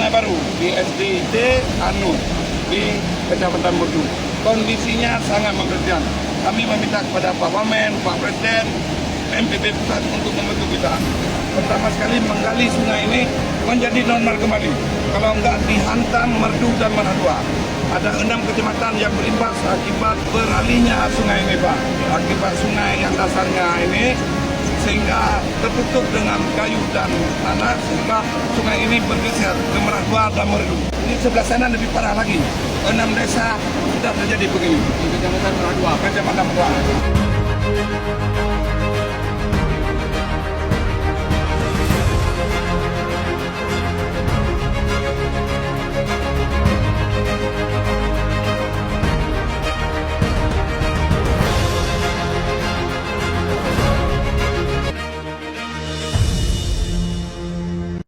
Sungai Baru di SDIT Anu di Kecamatan Merdu. Kondisinya sangat mengerikan. Kami meminta kepada Pak Wamen, Pak Presiden, MPB Pusat untuk membantu kita. Pertama sekali menggali sungai ini menjadi normal kembali. Kalau enggak dihantam Merdu dan Manadua. Ada 6 kecamatan yang berimbas akibat beralihnya sungai ini, Pak. Akibat sungai yang dasarnya ini sehingga tertutup dengan kayu dan tanah sehingga sungai ini bergeser ke Manadua dan Merdu. Ini sebelah sana lebih parah lagi. 6 desa sudah terjadi begini. Di Kecamatan Manadua.